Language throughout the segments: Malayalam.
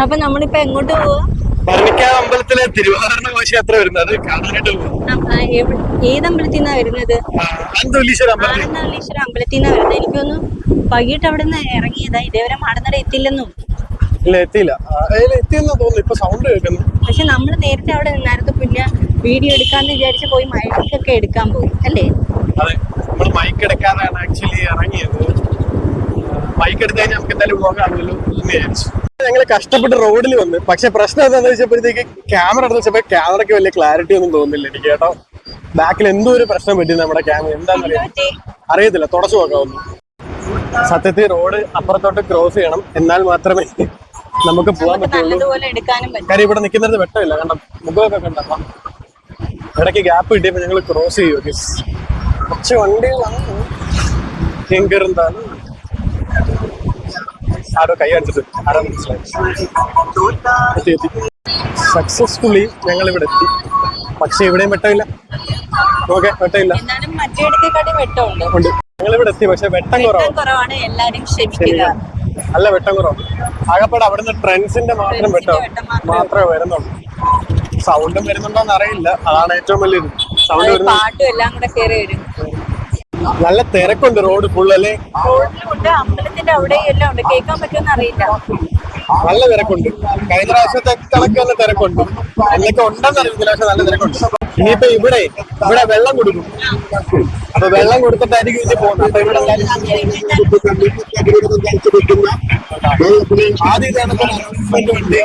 അപ്പൊ നമ്മളിപ്പോ എങ്ങോട്ട് പോവാ? ഭരണിക്കാവ് അമ്പലത്തിലെ തിരുവാഭരണ ഘോഷയാത്ര വരുന്നത് കാണാനായിട്ട് പോവാ. ഏത് അമ്പലത്തിൽ നിന്നാ വരുന്നത്? ആനന്ദവല്ലീശ്വര അമ്പലത്തിൽ നിന്നാ വരുന്നത്. എനിക്കൊന്നു വൈകിട്ട് അവിടെ നിന്ന് ഇറങ്ങിയതാ, ഇതേവരെ മാടനട എത്തില്ലെന്നും. ഇല്ല, എത്തിയില്ല. എത്തിയെന്ന് തോന്നുന്നു. ഇപ്പൊ സൗണ്ട് കേൾക്കുന്നു. പക്ഷെ നമ്മള് നേരത്തെ അവിടെ നിന്നായിരുന്നു. പിന്നെ വീഡിയോ എടുക്കാന്ന് വിചാരിച്ച് പോയി മൈക്കൊക്കെ എടുക്കാൻ പോയി അല്ലേ? അതെ, നമ്മൾ മൈക്ക് എടുക്കാനാണ് ആക്ച്വലി ഇറങ്ങിയത്. മൈക്ക് എടുത്ത് കഴിഞ്ഞാൽ നമുക്ക് എന്തായാലും പോകാമല്ലോ എന്ന് വിചാരിച്ചു. ഞങ്ങള് കഷ്ടപ്പെട്ട് റോഡിൽ വന്ന്. പക്ഷെ പ്രശ്നം എന്താണെന്ന് വെച്ചപ്പോഴത്തേക്ക് ക്യാമറ എടുത്ത് വെച്ചപ്പോ ക്യാമറയ്ക്ക് വലിയ ക്ലാരിറ്റി ഒന്നും തോന്നുന്നില്ല എനിക്ക് കേട്ടോ. ബാക്കിൽ എന്തോ ഒരു പ്രശ്നം പറ്റി നമ്മുടെ ക്യാമറ, എന്താണെന്ന് അറിയത്തില്ല. തുടച്ചു നോക്കാവുന്നു. സത്യത്തിൽ റോഡ് അപ്പുറത്തോട്ട് ക്രോസ് ചെയ്യണം, എന്നാൽ മാത്രമേ നമുക്ക് പോകാൻ പറ്റുള്ളൂ. കാര്യം ഇവിടെ നിൽക്കുന്നത് വെട്ടമില്ല, കണ്ട മുഖമൊക്കെ കണ്ടപ്പോ ഇടയ്ക്ക് ഗ്യാപ്പ് കിട്ടിയപ്പോ ഞങ്ങൾ ക്രോസ് ചെയ്യുമോ. കുറച്ച് വണ്ടികളാണ് എന്തായാലും ആരോ കൈ അടിച്ചിട്ട് ആരോ മനസ്സിലായി. സക്സസ്ഫുള്ളി ഞങ്ങൾ ഇവിടെ എത്തി. പക്ഷെ ഇവിടെയും വെട്ടമില്ല. ഓക്കെ, വെട്ടമില്ല ഉണ്ട്. ഞങ്ങളിവിടെ എത്തി, പക്ഷെ വെട്ടം കുറവാണ്. നല്ല വെട്ടം കുറവാണ്. ആകപ്പാട് അവിടുന്ന് ട്രെൻഡ്സിന്റെ മാത്രം വെട്ടം മാത്രമേ വരുന്നുള്ളൂ. സൗണ്ടും വരുന്നുണ്ടോന്ന് അറിയില്ല. അതാണ് ഏറ്റവും വലിയൊരു സൗണ്ട് വരുന്നത്. നല്ല തിരക്കുണ്ട് റോഡ് ഫുൾ അല്ലേ? അമ്പലത്തിന്റെ അവിടെ എല്ലാം ഉണ്ട്. കേൾക്കാൻ പറ്റുമെന്ന് അറിയില്ല. നല്ല തിരക്കുണ്ട്. കഴിഞ്ഞ പ്രാവശ്യത്തെ കണക്ക് തന്നെ തിരക്കുണ്ട്. എന്നൊക്കെ ഉണ്ടെന്ന് അറിയത്തില്ല, പക്ഷെ നല്ല തിരക്കുണ്ട്. ഇനിയിപ്പോ ഇവിടെ വെള്ളം കൊടുക്കും. അപ്പൊ വെള്ളം കൊടുത്തിട്ടായിരിക്കും ഇനി പോകുന്നത്. അപ്പൊ ഇവിടെ ആദ്യം അനൗൺസ്മെന്റ് വണ്ടി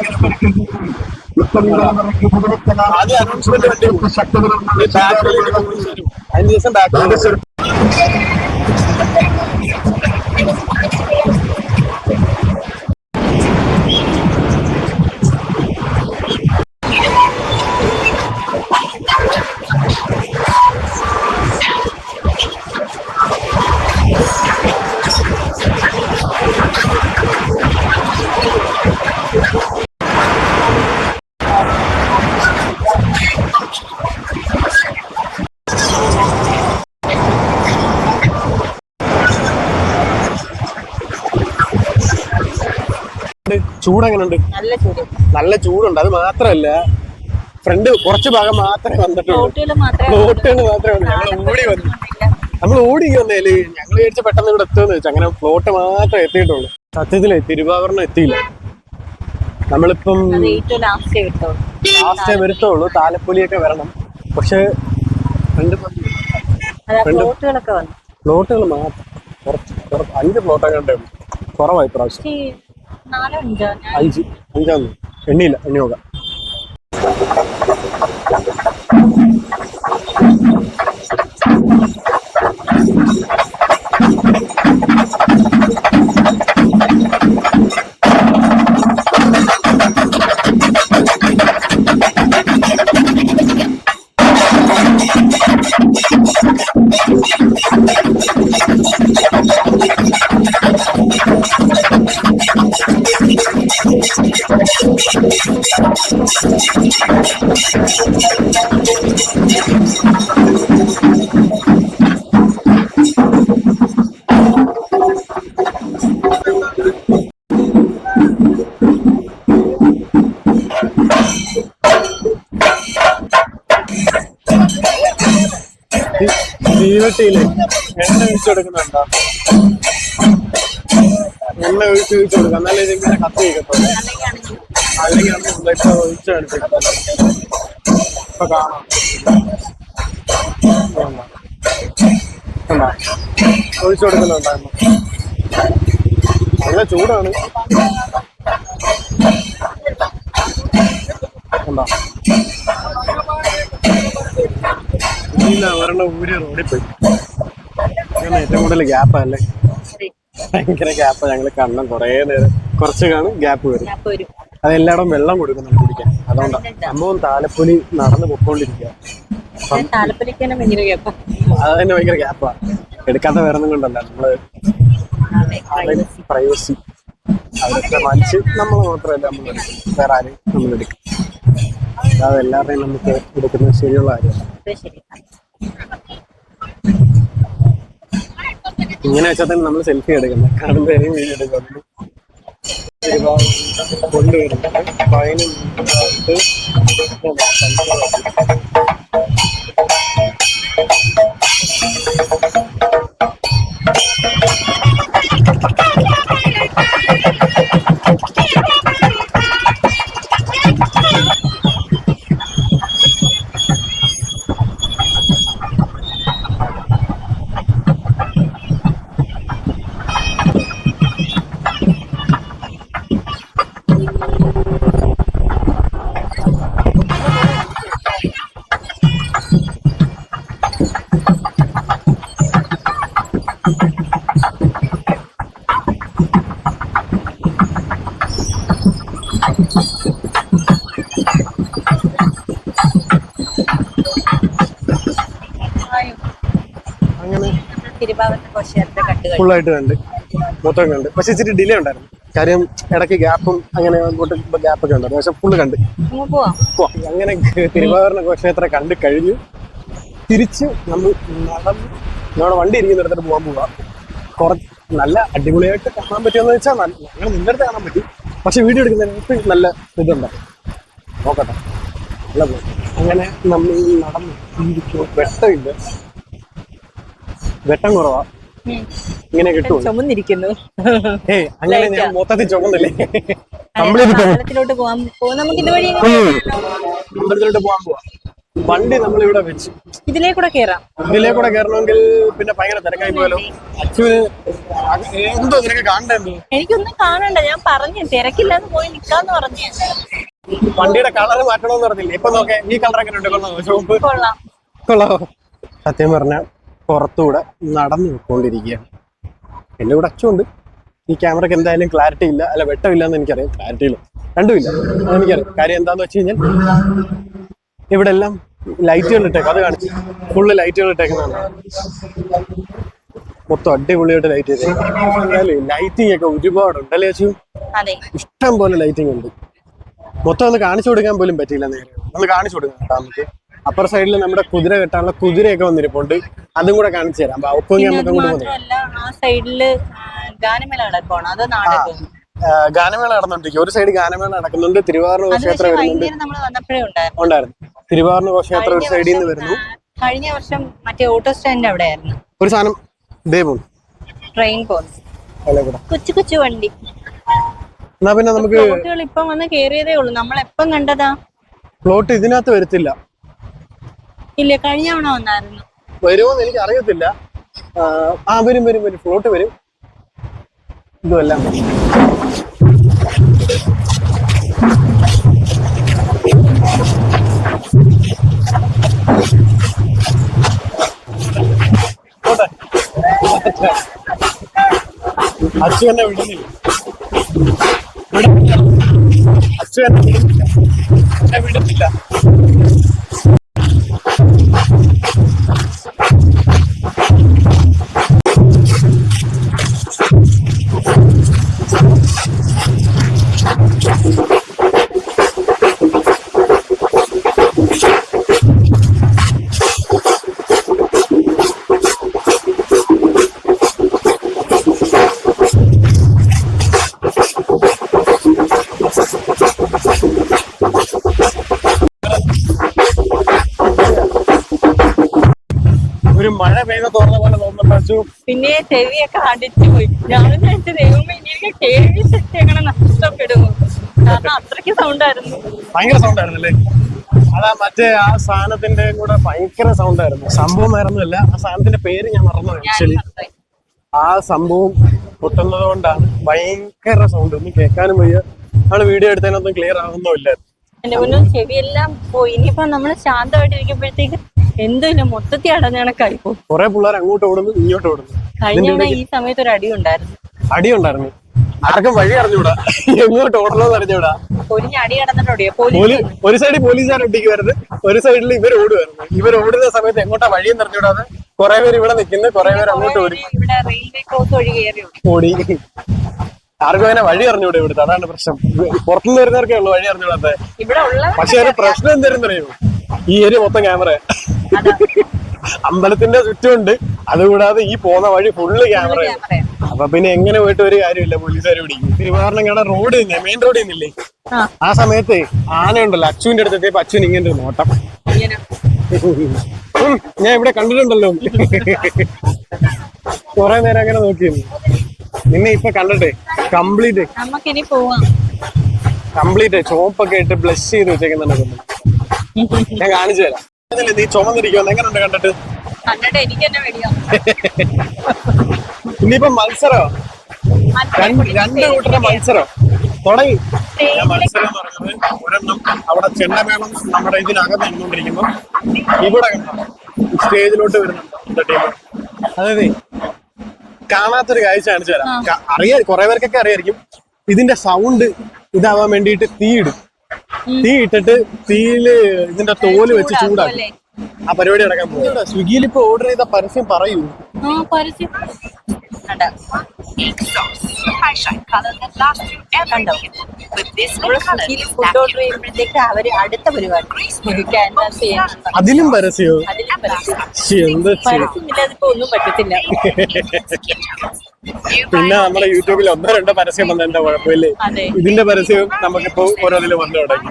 അതിന് ദിവസം ബാക്ക് ചൂടെങ്ങനുണ്ട്? നല്ല ചൂടുണ്ട്. അത് മാത്രല്ല, ഫ്രണ്ട് കുറച്ച് ഭാഗം മാത്രമേ വന്നിട്ടുള്ളൂ. ഫ്ലോട്ടുകൾ മാത്രമേ വന്നു. നമ്മൾ ഓടി വന്നേല് ഞങ്ങൾ വിചാരിച്ച പെട്ടെന്ന് ഇവിടെ എത്തുമെന്ന് വെച്ചാൽ അങ്ങനെ ഫ്ലോട്ട് മാത്രമേ എത്തിയിട്ടുള്ളൂ. സത്യത്തില് തിരുവാഭരണം എത്തിയില്ല. നമ്മളിപ്പം ലാസ്റ്റേ വരുത്തുള്ളൂ. താലപ്പൊലിയൊക്കെ വരണം. പക്ഷെ ഫ്ലോട്ടുകൾ മാത്രം 5 ഫ്ലോട്ടൊക്കെ ഉണ്ടേ ഉള്ളൂ. കുറവായി പ്രാവശ്യം. 5 എണ്ണിയില്ല, എണ്ണി നോക്കാം. തീവട്ടിയില് എണ്ണ ഒഴിച്ചു കൊടുക്കുന്നുണ്ടോ? എണ്ണ ഒഴിച്ചു കൊടുക്കാം, എന്നാലേ ഇതിങ്ങനെ കത്തി വയ്ക്കത്തുള്ളൂ. അല്ലെങ്കിൽ ഒഴിച്ചു കാണിച്ചിട്ട് ഇപ്പൊ കാണാം. ഒഴിച്ചു കൊടുക്കുന്നുണ്ടായിരുന്നു. നല്ല ചൂടാണ്. കണ്ടോ? ഒരെണ്ണം ഊരി റോഡിൽ പോയി. ഏറ്റവും കൂടുതൽ ഗ്യാപ്പല്ലേ? ഭയങ്കര ഗ്യാപ്പാ. ഞങ്ങള് കണ്ണം കുറച്ച് കാണും, ഗ്യാപ്പ് വരും. അതെല്ലായിടും വെള്ളം കൊടുക്കുന്നുണ്ട് കുടിക്കാൻ. അതുകൊണ്ടാണ് സംഭവം. താലപ്പൊലി നടന്നു പൊക്കോണ്ടിരിക്കുക. അതന്നെ ഭയങ്കര ഗ്യാപ്പാ. എടുക്കാത്ത വേറൊന്നും കൊണ്ടല്ല, നമ്മള് പ്രൈവസി അതൊക്കെ മാനിച്ച് നമ്മൾ മാത്രമല്ല നമ്മൾ വേറെ ആരെയും നമ്മൾ എടുക്കും. അതായത് എല്ലാവരുടെയും നമുക്ക് എടുക്കുന്നത് ശരിയുള്ള കാര്യമാണ്. ഇങ്ങനെ വെച്ചാൽ തന്നെ നമ്മൾ സെൽഫി എടുക്കുന്നത്, കാണുമ്പോഴേയും വീഡിയോ എടുക്കുന്നത്. തിരുവാഭരണം കൊണ്ടുവരുന്നത്. അപ്പൊ അതിന് മുമ്പായിട്ട് അങ്ങനെ ഫുള്ളായിട്ട് കണ്ട് മൊത്തം കണ്ട്. പക്ഷെ ഇച്ചിരി ഡിലേ ഉണ്ടായിരുന്നു, കാര്യം ഇടയ്ക്ക് ഗ്യാപ്പും അങ്ങനെ അങ്ങോട്ട് ഗ്യാപ്പൊക്കെ ഉണ്ടായിരുന്നു. പക്ഷെ ഫുള്ള് കണ്ട് അങ്ങനെ തിരുവാഭരണ ഘോഷയാത്ര കണ്ട് കഴിഞ്ഞു. തിരിച്ച് നമ്മൾ നടന്ന് നമ്മുടെ വണ്ടി ഇരിക്കുന്നിടത്തോട്ട് പോകാൻ പോവാം. കുറച്ച് നല്ല അടിപൊളിയായിട്ട് കാണാൻ പറ്റുമെന്ന് വെച്ചാൽ ഞങ്ങൾ നിന്റെ അടുത്ത് കാണാൻ പറ്റും, പക്ഷെ വീഡിയോ എടുക്കുന്നതിനകത്ത് നല്ല ഇതുണ്ടാവും. നോക്കട്ടെ. അങ്ങനെ നമ്മൾ നടന്ന് വെട്ടമില്ല, വെട്ടം കുറവാ, ഇങ്ങനെ കിട്ടും. ചുമന്നിരിക്കുന്നു. അങ്ങനെ ഞാൻ മൊത്തത്തിൽ ചുമന്നില്ലേ. അമ്പലത്തിലോട്ട് പോകാൻ പോവാ. വണ്ടി നമ്മളിവിടെ വെച്ച് ഇതിലേക്കൂടെ കയറണമെങ്കിൽ പിന്നെ ഭയങ്കര തിരക്കായി പോയാലോ. അച്ഛന് എന്തോ നിനക്ക് കാണണ്ടോ? എനിക്കൊന്നും കാണണ്ട, ഞാൻ പറഞ്ഞു തിരക്കില്ലാതെ പോയി നിക്കാന്ന് പറഞ്ഞു. വണ്ടിയുടെ കളർ മാറ്റണമെന്ന് പറഞ്ഞില്ലേ? ഇപ്പൊ നോക്കേ, ഈ കളർ എങ്ങനെ ഉണ്ട്? കൊള്ളാമോ? ചുവപ്പ് കൊള്ളാമോ? സത്യം പറഞ്ഞ പുറത്തൂടെ നടന്നു പോയിക്കൊണ്ടിരിക്കുകയാണ്. എന്റെ കൂടെ അച്ഛനുണ്ട്. ഈ ക്യാമറക്ക് എന്തായാലും ക്ലാരിറ്റി ഇല്ല, അല്ല വെട്ടമില്ല എന്ന് എനിക്കറിയാം. ക്ലാരിറ്റി ഇല്ല, രണ്ടുമില്ല എനിക്കറിയാം. കാര്യം എന്താന്ന് വെച്ച് കഴിഞ്ഞാൽ ഇവിടെ എല്ലാം ലൈറ്റുകൾ ഇട്ടേക്കും. അത് കാണിച്ചു, ഫുള്ള് ലൈറ്റുകൾ ഇട്ടേക്കുന്നതാണ്. മൊത്തം അടിപൊളിയായിട്ട് ലൈറ്റ് ചെയ്തേക്കും. ലൈറ്റിംഗ് ഒക്കെ ഒരുപാടുണ്ട് അല്ലേ അച്ചു? ഇഷ്ടം പോലെ ലൈറ്റിംഗ് ഉണ്ട്. മൊത്തം ഒന്ന് കാണിച്ചു കൊടുക്കാൻ പോലും പറ്റിയില്ല. നേരെ ഒന്ന് കാണിച്ചു കൊടുക്കാം നമുക്ക്. അപ്പുറ സൈഡിൽ നമ്മുടെ കുതിര കെട്ടാനുള്ള കുതിരയൊക്കെ വന്നിരിപ്പുണ്ട്, അതും കൂടെ കാണിച്ചു തരാം. ഒപ്പം നമുക്ക് അങ്ങോട്ട് ഗാനമേള നടന്നുകൊണ്ടിരിക്കും. ഒരു സൈഡ് ഗാനമേള നടക്കുന്നുണ്ട്, തിരുവാഭരണ ഘോഷയാത്ര വരുന്നുണ്ട്. ഉണ്ടായിരുന്നു തിരുവാഭരണ ഘോഷയാത്ര ഒരു സൈഡിൽ നിന്ന് വരുന്നു. കഴിഞ്ഞ വർഷം മറ്റേ ഓട്ടോ സ്റ്റാൻഡ് അവിടെ ആയിരുന്നു ഒരു സാധനം ഇതേ പോകും, ട്രെയിൻ പോകുന്നു, കൊച്ചു കൊച്ചു വണ്ടി. എന്നാ പിന്നെ നമുക്ക് ഇപ്പം വന്ന് കേറിയതേ ഉള്ളൂ. നമ്മൾ എപ്പം കണ്ടതാ? പ്ലോട്ട് ഇതിനകത്ത് വരത്തില്ല. ഇല്ല, കഴിഞ്ഞ തവണ വന്നായിരുന്നു. വരുമോന്ന് എനിക്ക് അറിയത്തില്ല. വരും ഫ്ലോട്ട് വരും. ഇതുമെല്ലാം അച്ഛൻ എന്നെ വിടുന്നില്ല, അച്ഛൻ എന്നെ വിടുന്നില്ല. ഒരു മഴ പെയ്ത തോന്നുന്ന പോലെ തോന്നുന്നു. പിന്നെ ചെവിയൊക്കെ അടിച്ചു പോയി. ഞാൻ വിചാരിച്ചു ദൈവമേ എനിക്ക് കേൾവി ശക്തി എങ്ങനെ നഷ്ടപ്പെടുന്നു, കാരണം അത്രയ്ക്ക് സൗണ്ട് ആയിരുന്നു. ഭയങ്കര സൗണ്ട് ആയിരുന്നല്ലേ? അതാ മറ്റേ ആ സാധനത്തിന്റെ കൂടെ ഭയങ്കര സൗണ്ട് ആയിരുന്നു. സംഭവം ആയിരുന്നല്ല, ആ സാധനത്തിന്റെ പേര് ഞാൻ മറന്നു. ആക്ച്വലി ആ സംഭവം പൊട്ടുന്നത് കൊണ്ടാണ് ഭയങ്കര സൗണ്ട്. ഒന്നും കേൾക്കാനും വയ്യ. നമ്മള് വീഡിയോ എടുത്തതിനൊന്നും ക്ലിയർ ആവുന്നില്ല. എന്റെ മുന്നും ചെവിയെല്ലാം പോയി. ഇനിയിപ്പോ നമ്മള് ശാന്തമായിട്ടിരിക്കുമ്പോഴത്തേക്ക് എന്തില്ല മൊത്തത്തിൽ അടഞ്ഞണക്കായി പോകും. കുറെ പിള്ളേർ അങ്ങോട്ട് ഓടുന്നു, ഇങ്ങോട്ട് ഓടുന്നു. കഴിഞ്ഞ ഈ സമയത്ത് ഒരു അടിയുണ്ടായിരുന്നു. അടക്കം വഴി അറിഞ്ഞൂടാ, എങ്ങോട്ട് ഓടണമെന്ന് അറിഞ്ഞൂടാ. അടി കടന്നിട്ടോടിയോ? ഒരു സൈഡിൽ പോലീസുകാർ ഒട്ടിക്കുവായിരുന്നു, ഒരു സൈഡിൽ ഇവർ ഓടുമായിരുന്നു. ഇവർ ഓടുന്ന സമയത്ത് എങ്ങോട്ടാ വഴിയെന്ന് അറിഞ്ഞൂടാതെ കുറെ പേര് ഇവിടെ നിൽക്കുന്നു, കുറെ പേര് അങ്ങോട്ട് ഓടി. ആർക്കും അങ്ങനെ വഴി അറിഞ്ഞൂടെ ഇവിടുത്തെ? അതാണ് പ്രശ്നം. പുറത്തുനിന്ന് വരുന്നവർക്കേ ഉള്ളൂ വഴി അറിഞ്ഞൂടാത്ത. പക്ഷെ ഒരു പ്രശ്നം എന്തായിരുന്നു അറിയോ? ഈ ഏരിയ മൊത്തം ക്യാമറ. അതാ അമ്പലത്തിന്റെ ചുറ്റുമുണ്ട്. അതുകൂടാതെ ഈ പോകുന്ന വഴി ഫുള്ള് ക്യാമറയാണ്. ക്യാമറയാണ്. അപ്പൊ പിന്നെ എങ്ങനെ പോയിട്ട് ഒരു കാര്യമില്ല, പോലീസുകാർ പിടിക്കും. തിരുവാറണങ്ങാട് റോഡ് തന്നെ, മെയിൻ റോഡ് തന്നെയില്ലേ, ആ ആ സമയത്ത് ആന ഉണ്ടല്ലോ, അച്ചുവിന്റെ അടുത്തെത്തിയപ്പോ അച്ഛൻ ഇങ്ങനെ ഒരു നോട്ടം. ഇങ്ങനെ ഞാൻ ഇവിടെ കണ്ടിട്ടുണ്ടല്ലോ. കുറെ നേരം അങ്ങനെ നോക്കിയിരുന്നു. നിന്നെ ഇപ്പൊ കണ്ടിട്ടേ നമുക്കിനി പോവാം. കംപ്ലീറ്റ് ചോപ്പൊക്കെ ഇട്ട് ബ്ലഷ് ചെയ്ത് വെച്ചേക്കുന്നുണ്ട്. ഞാൻ കാണിച്ചു തരാം. നീ ചുമന്നിരിക്കുവോ, എങ്ങനെയുണ്ട് കണ്ടിട്ട്? കണ്ടിട്ട് എനിക്ക് തന്നെ പേടിയാവും. ഇനിയിപ്പോ മത്സരോ, രണ്ട് കൂട്ടരുടെ മത്സരം തുടങ്ങി. മത്സരം എന്ന് പറയുന്നത് ഒരെണ്ണം അവിടെ ചെണ്ടമേളം നമ്മുടെ ഇതിനകത്ത് നിന്നുകൊണ്ടിരിക്കുമ്പോ ഇവിടെ സ്റ്റേജിലോട്ട് വരുന്നുണ്ട് ടീം. അതായത് കാണാത്തൊരു കാഴ്ച കാണിച്ചു തരാം. അറിയാം, കുറെ പേർക്കൊക്കെ അറിയായിരിക്കും. ഇതിന്റെ സൗണ്ട് ഇതാവാൻ വേണ്ടിയിട്ട് തീ ഇട്ടിട്ട് തീയില് ഇതിന്റെ തോല് വെച്ച് ചൂടാക്കും. ആ പരിപാടി നടക്കാൻ പോകും. സ്വിഗ്ഗിയിൽ ഇപ്പൊ ഓർഡർ ചെയ്ത പരസ്യം പറയൂ. ഫുഡ് ഓർഡർ ചെയ്യുമ്പോഴത്തേക്ക് അവര് അടുത്ത പരിപാടി അതിലും പരസ്യോ? പരസ്യമില്ലാതിപ്പോ ഒന്നും പറ്റത്തില്ല. പിന്നെ നമ്മുടെ യൂട്യൂബിൽ ഒന്നോ രണ്ടോ പരസ്യം വന്ന എന്താ കുഴപ്പമില്ലേ? ഇതിന്റെ പരസ്യം നമുക്കിപ്പോ ഓരോന്നിലും വന്നു തുടങ്ങി.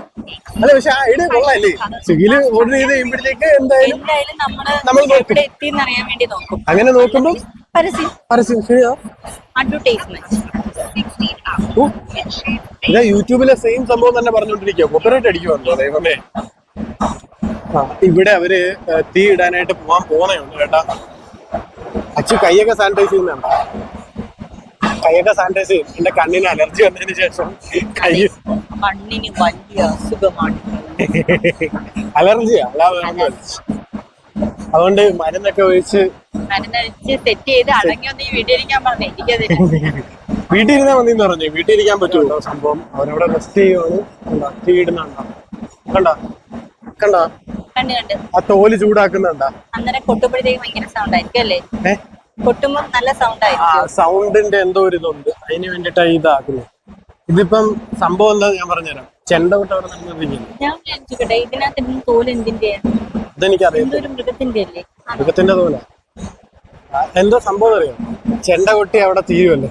അല്ല, പക്ഷെ ആ ഐഡിയ കൊള്ളാല്ലേ? സ്വിഗ്ഗിയിൽ ഓർഡർ ചെയ്ത് കഴിയുമ്പോഴത്തേക്ക് എന്തായാലും നമ്മൾ നോക്കും. എത്തിയെന്നറിയാൻ വേണ്ടി നോക്കും. അങ്ങനെ നോക്കുമ്പോ പരസ്യം ശരിയാ. അഡ്വർടൈസ്മെന്റ്. ഇതാ യൂട്യൂബിലെ സെയിം സംഭവം തന്നെ പറഞ്ഞോണ്ടിരിക്കുക. കോപ്പറേറ്റ് അടിക്കുമല്ലോ ദൈവമേ. ഇവിടെ അവര് തീ ഇടാനായിട്ട് പോകുന്നുണ്ട് കേട്ടാ. അച്ഛൻ കൈയൊക്കെ സാനിറ്റൈസ് ചെയ്യുന്നുണ്ട്. കൈയൊക്കെ സാനിറ്റൈസ് ചെയ്യും. എന്റെ കണ്ണിന് അലർജി വന്നതിന് ശേഷം കണ്ണിന് വലിയ അസുഖമാണ്. അലർജിയാ, അല്ലാതെ അതുകൊണ്ട് മരുന്നൊക്കെ ഒഴിച്ച് സെറ്റ് ചെയ്ത് അടങ്ങിയൊന്നും ഈ വീട്ടിലിരിക്കാൻ പറഞ്ഞു. എനിക്കതിന് വീട്ടിൽ ഇരുന്നാ മതിന്ന് പറഞ്ഞു. വീട്ടിൽ ഇരിക്കാൻ പറ്റുമോ സംഭവം? അവരവിടെ റെസ്റ്റ് ചെയ്യുവാണ്. തീ ഇടുന്നുണ്ടോ? കണ്ടോ കണ്ടോ? കണ്ട് ആ തോല് ചൂടാക്കുന്നുണ്ടോ? അന്നേരം കൊട്ടുമ്പോഴത്തേക്ക് ഭയങ്കര സൗണ്ട് ആയിരിക്കും അല്ലേ? കൊട്ടുമ്പോ നല്ല സൗണ്ട് ആയിരിക്കും. സൗണ്ടിന്റെ എന്തോ ഒരു ഇതുണ്ട്, അതിന് വേണ്ടിട്ടാണ് ഇതാക്കുന്നത്. ഇതിപ്പം സംഭവം എന്താ ഞാൻ പറഞ്ഞുതരാം. ചെണ്ട കൊട്ട് അവിടെ നടന്നിരിക്കുന്നു. ഞാൻ വിചാരിച്ചോട്ടെ ഇതിനകത്ത് തോല് എന്തിന്റെ? ഇതെനിക്കറിയാം. മൃഗത്തിന്റെ അല്ലേ? മൃഗത്തിന്റെ തോല. എന്തോ സംഭവം അറിയാം. ചെണ്ട കൊട്ടി അവിടെ തീരുമല്ലോ.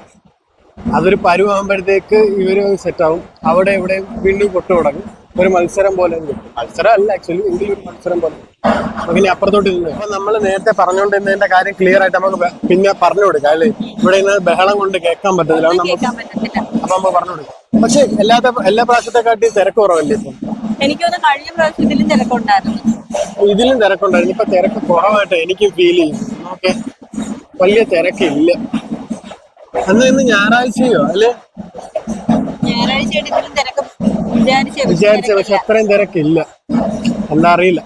അതൊരു പരുവാകുമ്പോഴത്തേക്ക് ഇവര് സെറ്റ് ആവും. അവിടെ ഇവിടെ വീണ്ടും കൊട്ടു തുടങ്ങും. ഒരു മത്സരം പോലെ മത്സരം അല്ല ആക്ച്വലി, എങ്കിലും ഒരു മത്സരം പോലെ. അങ്ങനെ അപ്പുറത്തോട്ട് ഇരുന്ന് അപ്പൊ നമ്മൾ നേരത്തെ പറഞ്ഞുകൊണ്ടിരുന്നതിന്റെ കാര്യം ക്ലിയർ ആയിട്ട് നമുക്ക് പിന്നെ പറഞ്ഞു കൊടുക്കാം അല്ലേ? ഇവിടെ നിന്ന് ബഹളം കൊണ്ട് കേൾക്കാൻ പറ്റത്തില്ല. അപ്പൊ നമ്മൾ പറഞ്ഞു കൊടുക്കാം. പക്ഷെ എല്ലാ പ്രാവശ്യത്തെക്കാട്ടി തിരക്ക് കുറവല്ലേ ഇപ്പം? എനിക്കൊന്ന് കഴിഞ്ഞ പ്രാവശ്യം ഇതിലും തിരക്കുണ്ടായിരുന്നു. ഇതിലും തിരക്കുണ്ടായിരുന്നു. ഇപ്പൊ തിരക്ക് കുറവായിട്ട് എനിക്ക് ഫീൽ ചെയ്യും. ഓക്കെ, വലിയ തിരക്കില്ല. അന്ന് ഇന്ന് ഞായറാഴ്ചയോ അല്ലേ? ഞായറാഴ്ചയായിട്ട് ഇതിലും തിരക്ക് വിചാരിച്ച, പക്ഷെ അത്രയും തിരക്കില്ല. എന്താ അറിയില്ല.